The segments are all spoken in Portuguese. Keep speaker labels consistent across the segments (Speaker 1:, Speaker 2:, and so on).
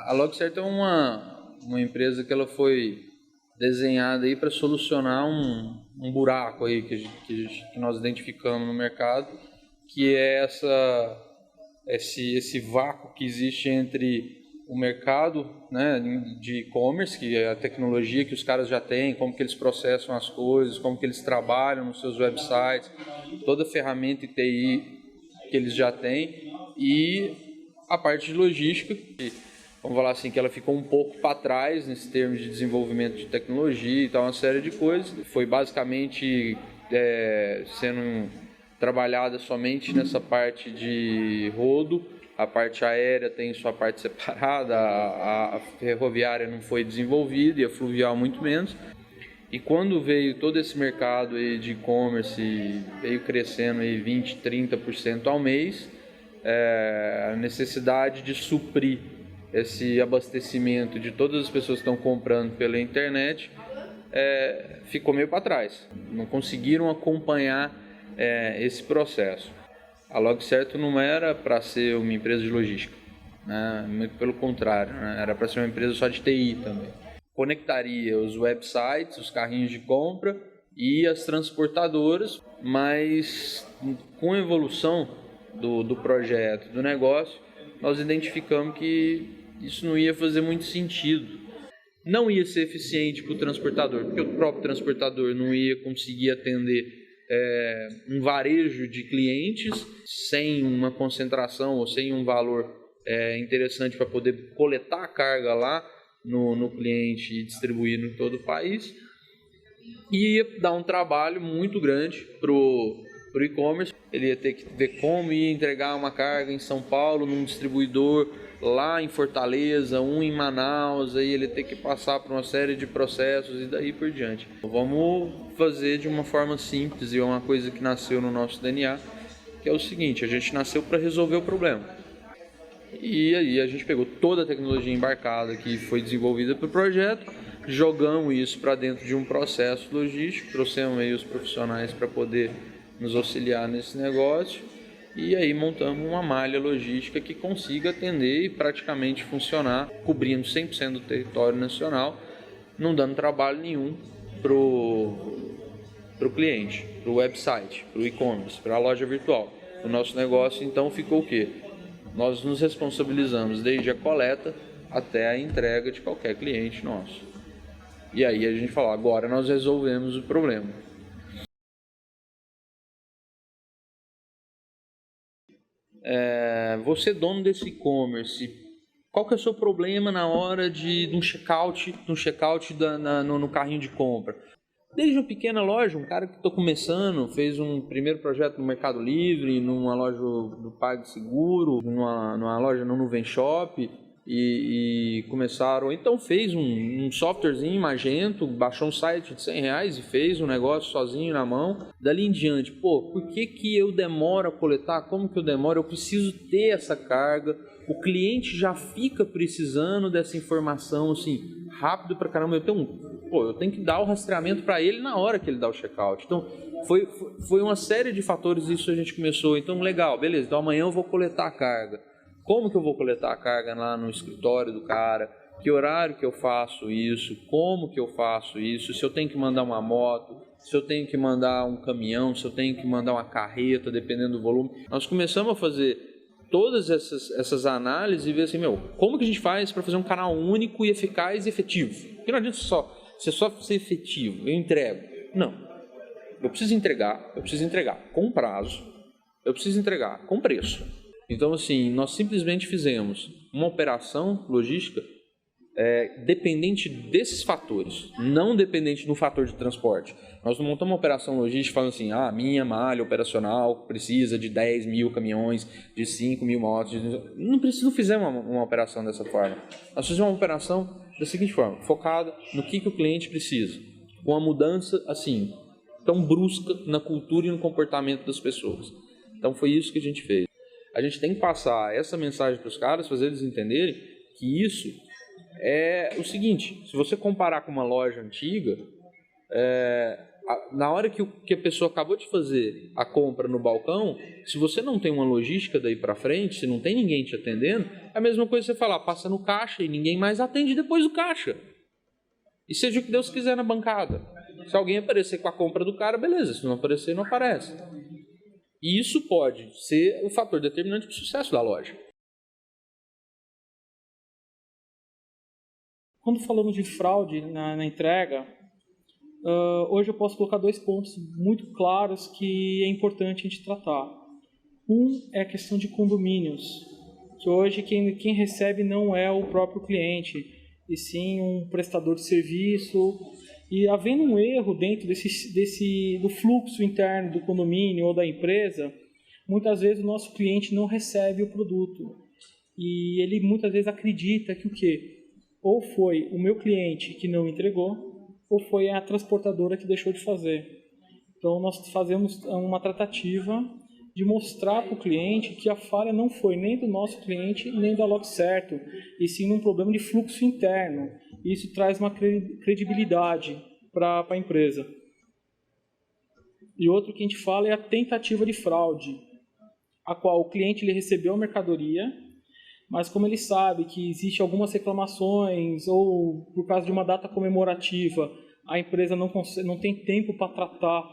Speaker 1: A LogCert é uma empresa que ela foi desenhada aí para solucionar um buraco aí que nós identificamos no mercado, que é esse vácuo que existe entre o mercado, né, de e-commerce, que é a tecnologia que os caras já têm, como que eles processam as coisas, como que eles trabalham nos seus websites, toda a ferramenta e TI que eles já têm, e a parte de logística, que, vamos falar assim, que ela ficou um pouco para trás nesse termo de desenvolvimento de tecnologia e tal, uma série de coisas. Foi basicamente sendo trabalhada somente nessa parte de rodo. A parte aérea tem sua parte separada, a ferroviária não foi desenvolvida e a fluvial muito menos. E quando veio todo esse mercado aí de e-commerce, veio crescendo aí 20%, 30% ao mês, a necessidade de suprir esse abastecimento de todas as pessoas que estão comprando pela internet ficou meio para trás. Não conseguiram acompanhar esse processo. A LogCert não era para ser uma empresa de logística, né? Muito pelo contrário, né? Era para ser uma empresa só de TI também. Conectaria os websites, os carrinhos de compra e as transportadoras, mas com a evolução do projeto, do negócio, nós identificamos que isso não ia fazer muito sentido. Não ia ser eficiente para o transportador, porque o próprio transportador não ia conseguir atender um varejo de clientes sem uma concentração ou sem um valor interessante para poder coletar a carga lá no cliente e distribuir em todo o país. E ia dar um trabalho muito grande para o e-commerce. Ele ia ter que ver como ia entregar uma carga em São Paulo num distribuidor lá em Fortaleza, um em Manaus, aí ele tem que passar por uma série de processos e daí por diante. Vamos fazer de uma forma simples e é uma coisa que nasceu no nosso DNA, que é o seguinte: a gente nasceu para resolver o problema. E aí a gente pegou toda a tecnologia embarcada que foi desenvolvida para o projeto, jogamos isso para dentro de um processo logístico, trouxemos aí os profissionais para poder nos auxiliar nesse negócio. E aí montamos uma malha logística que consiga atender e praticamente funcionar, cobrindo 100% do território nacional, não dando trabalho nenhum para o cliente, para o website, para o e-commerce, para a loja virtual. O nosso negócio então ficou o quê? Nós nos responsabilizamos desde a coleta até a entrega de qualquer cliente nosso. E aí a gente falou, agora nós resolvemos o problema. Você dono desse e-commerce, qual que é o seu problema na hora de um checkout no carrinho de compra? Desde uma pequena loja, um cara que está começando, fez um primeiro projeto no Mercado Livre, numa loja do PagSeguro, numa loja no Nuvem Shop, e começaram, então fez um softwarezinho Magento, baixou um site de R$100 e fez um negócio sozinho na mão. Dali em diante, por que eu demoro a coletar? Como que eu demoro? Eu preciso ter essa carga. O cliente já fica precisando dessa informação assim, rápido pra caramba. Eu tenho que dar o rastreamento para ele na hora que ele dá o checkout. Então foi uma série de fatores, isso a gente começou. Então legal, beleza, então amanhã eu vou coletar a carga. Como que eu vou coletar a carga lá no escritório do cara? Que horário que eu faço isso? Como que eu faço isso? Se eu tenho que mandar uma moto, se eu tenho que mandar um caminhão, se eu tenho que mandar uma carreta, dependendo do volume. Nós começamos a fazer todas essas análises e ver assim, como que a gente faz para fazer um canal único e eficaz e efetivo? Porque não adianta só ser efetivo, eu entrego. Não. Eu preciso entregar com prazo, eu preciso entregar com preço. Então, assim, nós simplesmente fizemos uma operação logística dependente desses fatores, não dependente do fator de transporte. Nós não montamos uma operação logística falando assim, minha malha operacional precisa de 10 mil caminhões, de 5 mil motos. Não fizemos uma operação dessa forma. Nós fizemos uma operação da seguinte forma, focada no que o cliente precisa, com uma mudança assim, tão brusca na cultura e no comportamento das pessoas. Então foi isso que a gente fez. A gente tem que passar essa mensagem para os caras, fazer eles entenderem que isso é o seguinte: se você comparar com uma loja antiga, Na hora que a pessoa acabou de fazer a compra no balcão, se você não tem uma logística daí para frente, se não tem ninguém te atendendo, é a mesma coisa você falar, passa no caixa e ninguém mais atende depois do caixa. E seja o que Deus quiser na bancada. Se alguém aparecer com a compra do cara, beleza. Se não aparecer, não aparece. E isso pode ser o fator determinante para o sucesso da loja.
Speaker 2: Quando falamos de fraude na entrega, hoje eu posso colocar 2 pontos muito claros que é importante a gente tratar. Um é a questão de condomínios, que hoje quem recebe não é o próprio cliente, e sim um prestador de serviço. E havendo um erro dentro do fluxo interno do condomínio ou da empresa, muitas vezes o nosso cliente não recebe o produto. E ele muitas vezes acredita que o quê? Ou foi o meu cliente que não entregou, ou foi a transportadora que deixou de fazer. Então, nós fazemos uma tratativa de mostrar para o cliente que a falha não foi nem do nosso cliente, nem da LogCerto, e sim um problema de fluxo interno. Isso traz uma credibilidade para a empresa. E outro que a gente fala é a tentativa de fraude, a qual o cliente ele recebeu a mercadoria, mas como ele sabe que existe algumas reclamações ou por causa de uma data comemorativa, a empresa não tem tempo para tratar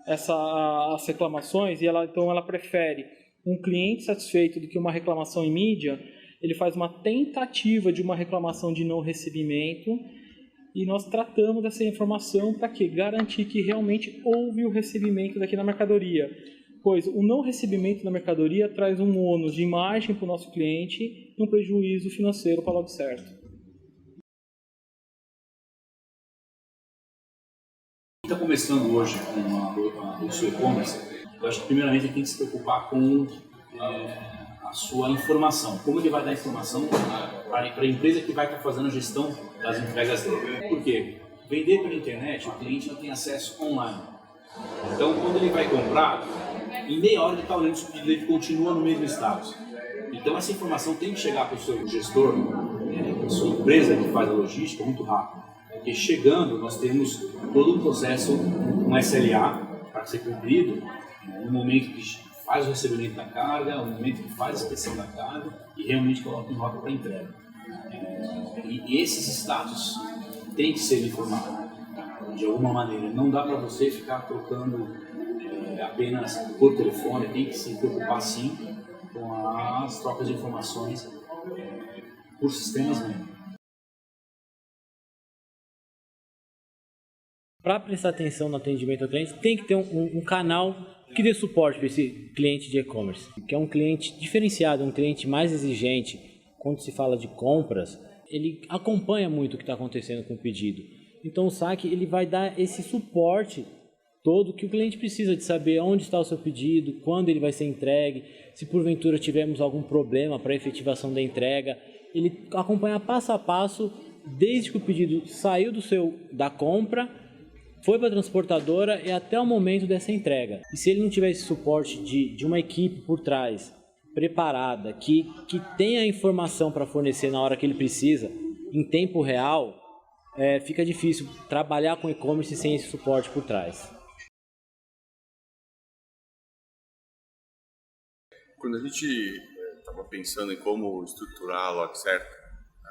Speaker 2: as reclamações e então ela prefere um cliente satisfeito do que uma reclamação em mídia, ele faz uma tentativa de uma reclamação de não recebimento e nós tratamos essa informação para quê? Garantir que realmente houve o recebimento daqui na mercadoria. Pois o não recebimento da mercadoria traz um ônus de imagem para o nosso cliente e um prejuízo financeiro para a LogCerto.
Speaker 3: Quem está começando hoje com o seu e-commerce, eu acho que primeiramente ele tem que se preocupar com a sua informação. Como ele vai dar informação para a empresa que vai estar fazendo a gestão das entregas dele. Por quê? Vender pela internet, o cliente não tem acesso online. Então, quando ele vai comprar, em meia hora ele está olhando se o pedido dele continua no mesmo status. Então essa informação tem que chegar para o seu gestor, para a sua empresa que faz a logística muito rápido. Porque chegando nós temos todo um processo, um SLA para ser cumprido, no momento que faz o recebimento da carga, no momento que faz a inspeção da carga e realmente coloca em rota para entrega. E esses status têm que ser informados de alguma maneira. Não dá para você ficar trocando apenas por telefone, tem que se preocupar sim com as trocas de informações por sistemas mesmo.
Speaker 4: Para prestar atenção no atendimento ao cliente, tem que ter um canal que dê suporte para esse cliente de e-commerce, que é um cliente diferenciado, um cliente mais exigente. Quando se fala de compras, ele acompanha muito o que está acontecendo com o pedido. Então o saque ele vai dar esse suporte todo que o cliente precisa de saber onde está o seu pedido, quando ele vai ser entregue, se porventura tivermos algum problema para a efetivação da entrega, ele acompanha passo a passo desde que o pedido saiu da compra, foi para a transportadora e até o momento dessa entrega. E se ele não tiver esse suporte de uma equipe por trás, preparada, que tenha a informação para fornecer na hora que ele precisa, em tempo real, fica difícil trabalhar com e-commerce sem esse suporte por trás.
Speaker 5: Quando a gente estava pensando em como estruturar a LogCerto,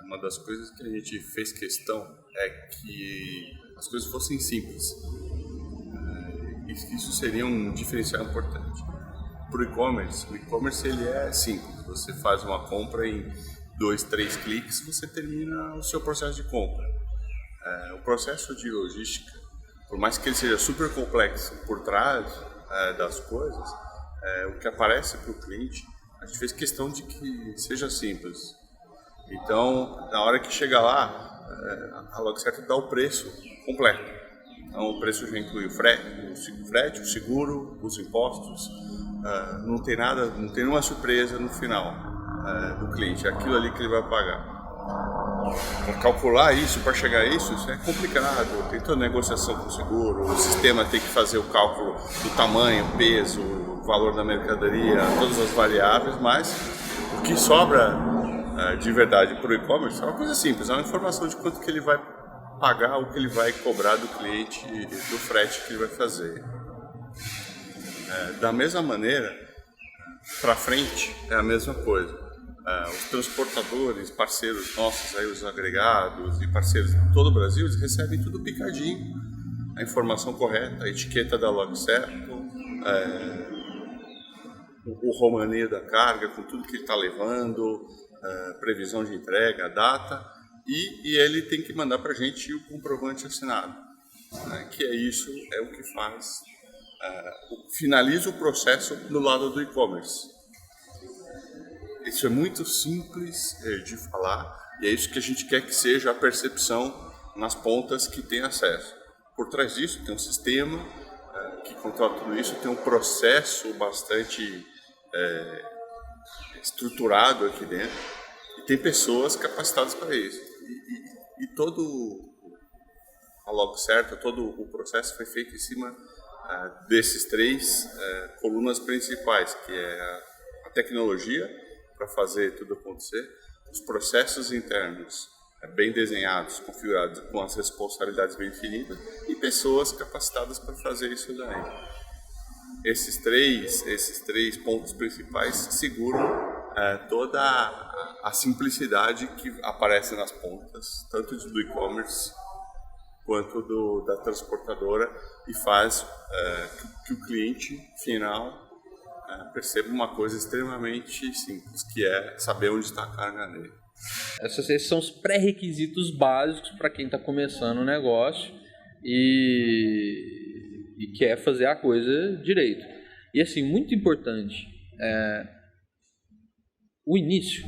Speaker 5: uma das coisas que a gente fez questão é que as coisas fossem simples. Isso seria um diferencial importante. Para o e-commerce ele é simples. Você faz uma compra em 2, 3 cliques, você termina o seu processo de compra. O processo de logística, por mais que ele seja super complexo por trás das coisas, o que aparece para o cliente, a gente fez questão de que seja simples. Então, na hora que chega lá, a LogCerto dá o preço completo. Então, o preço já inclui o frete, o seguro, os impostos. Não tem nada, não tem nenhuma surpresa no final do cliente. É aquilo ali que ele vai pagar. Para calcular isso, para chegar a isso é complicado. Tem toda a negociação com o seguro, o sistema tem que fazer o cálculo do tamanho, peso, o valor da mercadoria, todas as variáveis, mas o que sobra de verdade para o e-commerce é uma coisa simples, é uma informação de quanto que ele vai pagar o que ele vai cobrar do cliente do frete que ele vai fazer. Da mesma maneira, para frente é a mesma coisa. Os transportadores, parceiros nossos, aí, os agregados e parceiros de todo o Brasil, eles recebem tudo picadinho. A informação correta, a etiqueta da log certo, o romaneio da carga com tudo que ele está levando, previsão de entrega, a data, e ele tem que mandar para a gente o comprovante assinado, que é o que faz, finaliza o processo no lado do e-commerce. Isso é muito simples de falar e é isso que a gente quer que seja a percepção nas pontas que tem acesso. Por trás disso tem um sistema que controla tudo isso, tem um processo bastante estruturado aqui dentro e tem pessoas capacitadas para isso. E todo a log certa, todo o processo foi feito em cima desses 3 colunas principais, que é a tecnologia para fazer tudo acontecer, os processos internos bem desenhados, configurados, com as responsabilidades bem definidas e pessoas capacitadas para fazer isso daí. Esses três pontos principais seguram toda a simplicidade que aparece nas pontas, tanto do e-commerce quanto da transportadora, e faz que o cliente final perceba uma coisa extremamente simples, que é saber onde está a carga dele.
Speaker 1: Esses são os pré-requisitos básicos para quem está começando o negócio e quer fazer a coisa direito. E assim, muito importante, o início,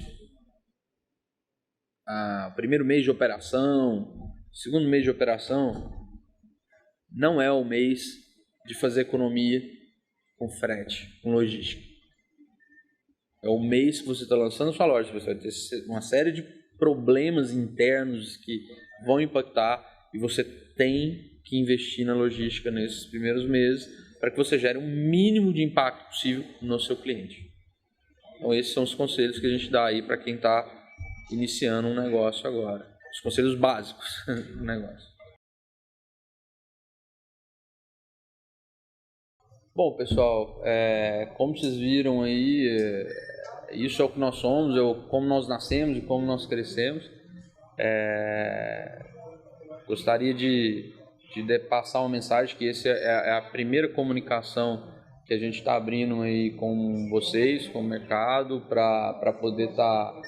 Speaker 1: o primeiro mês de operação, segundo mês de operação, não é o mês de fazer economia com frete, com logística. É o mês que você está lançando sua loja, você vai ter uma série de problemas internos que vão impactar e você tem que investir na logística nesses primeiros meses para que você gere o mínimo de impacto possível no seu cliente. Então esses são os conselhos que a gente dá aí para quem está iniciando um negócio agora. Os conselhos básicos do negócio. Bom, pessoal, como vocês viram aí, isso é o que nós somos, como nós nascemos e como nós crescemos. Gostaria de passar uma mensagem que essa é a primeira comunicação que a gente está abrindo aí com vocês, com o mercado, para poder tá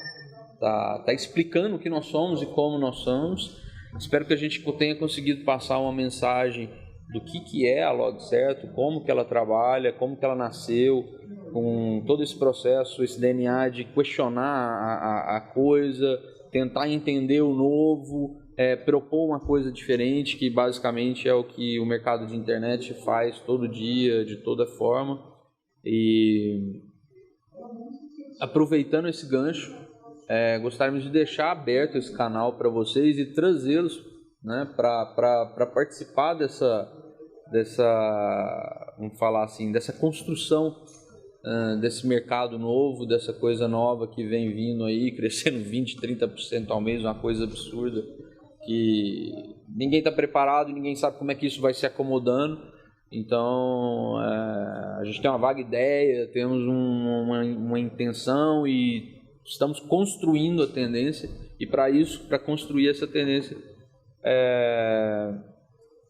Speaker 1: explicando o que nós somos e como nós somos. Espero que a gente tenha conseguido passar uma mensagem do que é a Log Certo, como que ela trabalha, como que ela nasceu, com todo esse processo, esse DNA de questionar a coisa, tentar entender o novo, propor uma coisa diferente, que basicamente é o que o mercado de internet faz todo dia, de toda forma. E aproveitando esse gancho, gostaríamos de deixar aberto esse canal para vocês e trazê-los, né, para participar dessa, vamos falar assim, dessa construção desse mercado novo, dessa coisa nova que vem vindo aí, crescendo 20%, 30% ao mês, uma coisa absurda, que ninguém está preparado, ninguém sabe como é que isso vai se acomodando. Então, a gente tem uma vaga ideia, temos uma intenção e estamos construindo a tendência, e para isso, para construir essa tendência,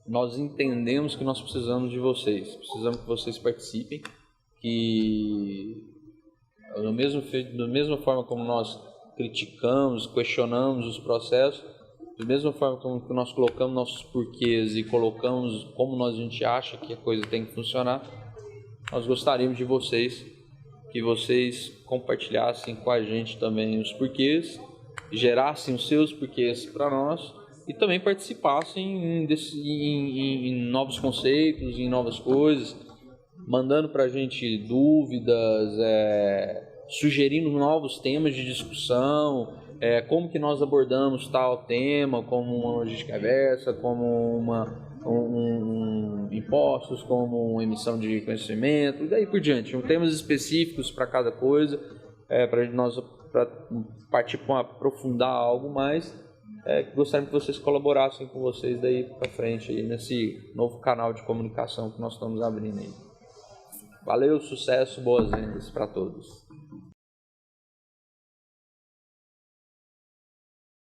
Speaker 1: nós entendemos que nós precisamos de vocês, precisamos que vocês participem, que da mesma forma como nós criticamos, questionamos os processos, da mesma forma como nós colocamos nossos porquês e colocamos como a gente acha que a coisa tem que funcionar, nós gostaríamos de vocês, que vocês compartilhassem com a gente também os porquês, gerassem os seus porquês para nós e também participassem em novos conceitos, em novas coisas, mandando para a gente dúvidas, sugerindo novos temas de discussão, como que nós abordamos tal tema, como uma logística reversa, como impostos, como emissão de conhecimento, e daí por diante. Temas específicos para cada coisa, para nós partir para aprofundar algo mais. gostaríamos que vocês colaborassem com vocês daí para frente aí, nesse novo canal de comunicação que nós estamos abrindo aí. Valeu, sucesso, boas vendas para todos.